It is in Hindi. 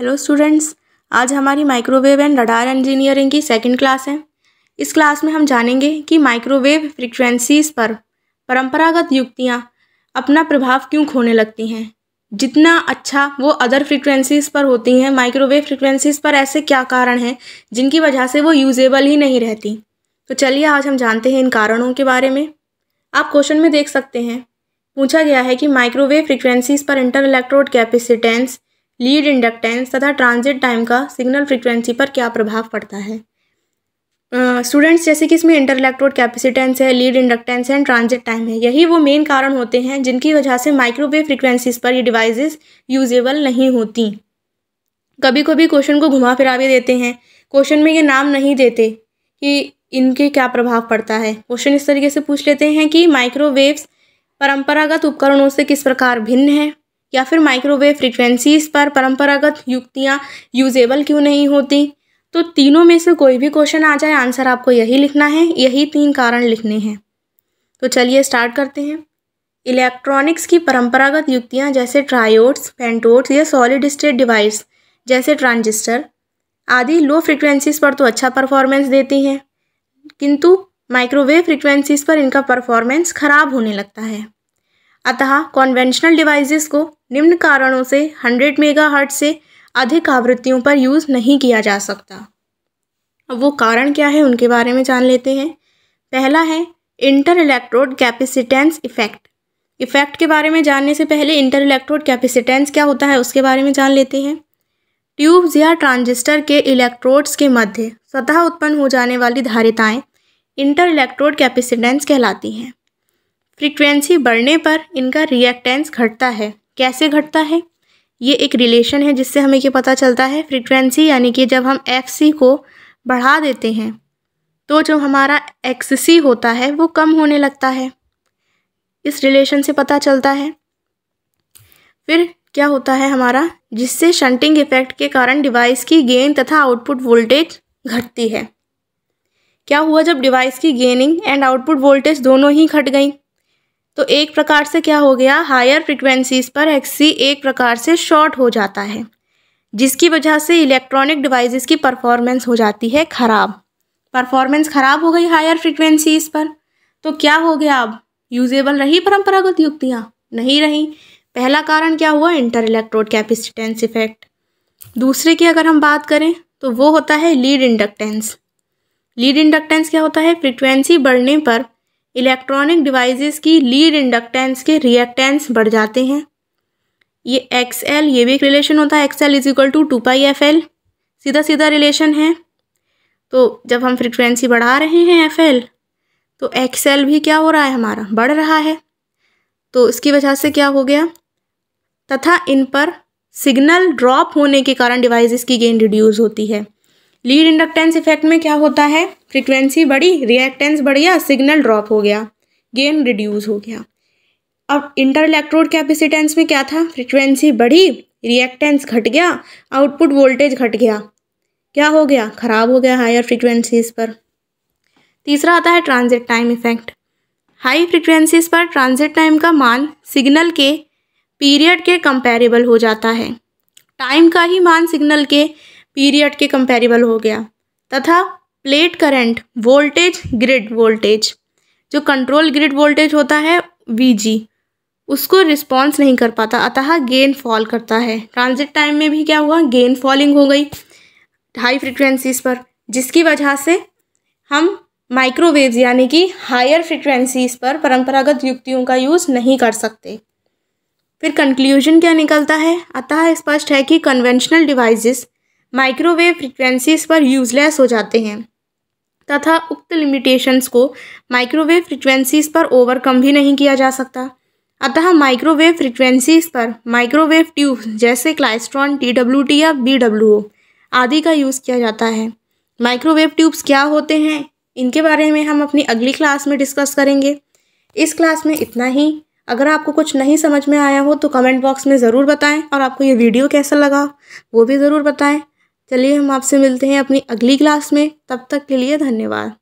हेलो स्टूडेंट्स, आज हमारी माइक्रोवेव एंड रडार इंजीनियरिंग की सेकंड क्लास है। इस क्लास में हम जानेंगे कि माइक्रोवेव फ्रीक्वेंसीज़ पर परंपरागत युक्तियाँ अपना प्रभाव क्यों खोने लगती हैं। जितना अच्छा वो अदर फ्रीक्वेंसीज़ पर होती हैं, माइक्रोवेव फ्रीक्वेंसीज़ पर ऐसे क्या कारण हैं जिनकी वजह से वो यूजेबल ही नहीं रहती। तो चलिए आज हम जानते हैं इन कारणों के बारे में। आप क्वेश्चन में देख सकते हैं, पूछा गया है कि माइक्रोवेव फ्रीक्वेंसीज़ पर inter electrode capacitance, lead inductance तथा ट्रांजिट टाइम का सिग्नल फ्रीक्वेंसी पर क्या प्रभाव पड़ता है। स्टूडेंट्स, जैसे कि इसमें इंटर इलेक्ट्रोड कैपेसिटेंस है, लीड इंडक्टेंस है एंड ट्रांजिट टाइम है, यही वो मेन कारण होते हैं जिनकी वजह से माइक्रोवेव फ्रीक्वेंसीज़ पर ये डिवाइसेस यूजेबल नहीं होती। कभी कभी क्वेश्चन को घुमा फिरा भी देते हैं, क्वेश्चन में ये नाम नहीं देते कि इनके क्या प्रभाव पड़ता है। क्वेश्चन इस तरीके से पूछ लेते हैं कि माइक्रोवेव्स परंपरागत उपकरणों से किस प्रकार भिन्न है, या फिर माइक्रोवेव फ्रीक्वेंसीज़ पर परंपरागत युक्तियाँ यूजेबल क्यों नहीं होती। तो तीनों में से कोई भी क्वेश्चन आ जाए, आंसर आपको यही लिखना है, यही 3 कारण लिखने हैं। तो चलिए स्टार्ट करते हैं। इलेक्ट्रॉनिक्स की परंपरागत युक्तियाँ जैसे ट्रायोड्स, पेंटोड्स या सॉलिड स्टेट डिवाइस जैसे ट्रांजिस्टर आदि लो फ्रिक्वेंसीज़ पर तो अच्छा परफॉर्मेंस देती हैं, किंतु माइक्रोवेव फ्रीक्वेंसीज़ पर इनका परफॉर्मेंस खराब होने लगता है। अतः कॉन्वेंशनल डिवाइसेस को निम्न कारणों से 100 मेगाहर्ट्ज से अधिक आवृत्तियों पर यूज़ नहीं किया जा सकता। अब वो कारण क्या है उनके बारे में जान लेते हैं। पहला है inter electrode capacitance effect. Effect के बारे में जानने से पहले इंटर इलेक्ट्रोड कैपेसिटेंस क्या होता है उसके बारे में जान लेते हैं। ट्यूब्स या ट्रांजिस्टर के इलेक्ट्रोड्स के मध्य स्वतः उत्पन्न हो जाने वाली धारिताएं इंटर इलेक्ट्रोड कैपेसिटेंस कहलाती हैं। फ्रीक्वेंसी बढ़ने पर इनका रिएक्टेंस घटता है। कैसे घटता है, ये एक रिलेशन है जिससे हमें ये पता चलता है। फ्रीक्वेंसी यानी कि जब हम FC को बढ़ा देते हैं तो जो हमारा XC होता है वो कम होने लगता है, इस रिलेशन से पता चलता है। फिर क्या होता है हमारा, जिससे शंटिंग इफेक्ट के कारण डिवाइस की गेन तथा आउटपुट वोल्टेज घटती है। क्या हुआ, जब डिवाइस की गेनिंग एंड आउटपुट वोल्टेज दोनों ही घट गई तो एक प्रकार से क्या हो गया, हायर फ्रिक्वेंसीज़ पर XC एक प्रकार से शॉर्ट हो जाता है, जिसकी वजह से इलेक्ट्रॉनिक डिवाइसेस की परफॉर्मेंस हो जाती है ख़राब। परफॉर्मेंस ख़राब हो गई हायर फ्रिक्वेंसीज़ पर, तो क्या हो गया, अब यूजेबल रही परंपरागत युक्तियाँ? नहीं रही। पहला कारण क्या हुआ, इंटर इलेक्ट्रोड कैपेसिटेंस इफेक्ट। दूसरे की अगर हम बात करें तो वो होता है लीड इंडक्टेंस। लीड इंडक्टेंस क्या होता है, फ्रिक्वेंसी बढ़ने पर इलेक्ट्रॉनिक डिवाइसेस की लीड इंडक्टेंस के रिएक्टेंस बढ़ जाते हैं। ये XL, ये भी एक रिलेशन होता है, XL = 2πfL, सीधा सीधा रिलेशन है। तो जब हम फ्रिक्वेंसी बढ़ा रहे हैं FL तो XL भी क्या हो रहा है, हमारा बढ़ रहा है। तो इसकी वजह से क्या हो गया, तथा इन पर सिग्नल ड्रॉप होने के कारण डिवाइसेस की गेन रिड्यूस होती है। लीड इंडक्टेंस इफेक्ट में क्या होता है, फ्रीक्वेंसी बढ़ी, रिएक्टेंस बढ़ गया, सिग्नल ड्रॉप हो गया, गेन रिड्यूस हो गया। अब इंटर इलेक्ट्रोड कैपेसिटेंस में क्या था, फ्रीक्वेंसी बढ़ी, रिएक्टेंस घट गया, आउटपुट वोल्टेज घट गया, क्या हो गया, खराब हो गया हायर फ्रीक्वेंसीज़ पर। तीसरा आता है transit time effect. High frequencies पर ट्रांजिट टाइम का मान सिग्नल के पीरियड के कंपेरेबल हो जाता है। टाइम का ही मान सिग्नल के पीरियड के कंपेरेबल हो गया, तथा plate current voltage, grid voltage, जो कंट्रोल ग्रिड वोल्टेज होता है VG, उसको रिस्पॉन्स नहीं कर पाता, अतः गेन फॉल करता है। ट्रांजिट टाइम में भी क्या हुआ, गेन फॉलिंग हो गई हाई फ्रिक्वेंसीज़ पर, जिसकी वजह से हम माइक्रोवेव्स यानी कि हायर फ्रिक्वेंसीज़ पर परंपरागत युक्तियों का यूज़ नहीं कर सकते। फिर कंक्लूजन क्या निकलता है, अतः स्पष्ट है कि कन्वेंशनल डिवाइसेस माइक्रोवेव फ्रिक्वेंसीज़ पर यूजलेस हो जाते हैं, तथा उक्त लिमिटेशंस को माइक्रोवेव फ्रिक्वेंसीज़ पर ओवरकम भी नहीं किया जा सकता। अतः माइक्रोवेव फ्रिक्वेंसीज़ पर माइक्रोवेव ट्यूब्स जैसे क्लाइस्ट्रॉन, TWT या BWO आदि का यूज़ किया जाता है। माइक्रोवेव ट्यूब्स क्या होते हैं, इनके बारे में हम अपनी अगली क्लास में डिस्कस करेंगे। इस क्लास में इतना ही। अगर आपको कुछ नहीं समझ में आया हो तो कमेंट बॉक्स में ज़रूर बताएं, और आपको ये वीडियो कैसा लगा वो भी ज़रूर बताएं। चलिए हम आपसे मिलते हैं अपनी अगली क्लास में, तब तक के लिए धन्यवाद।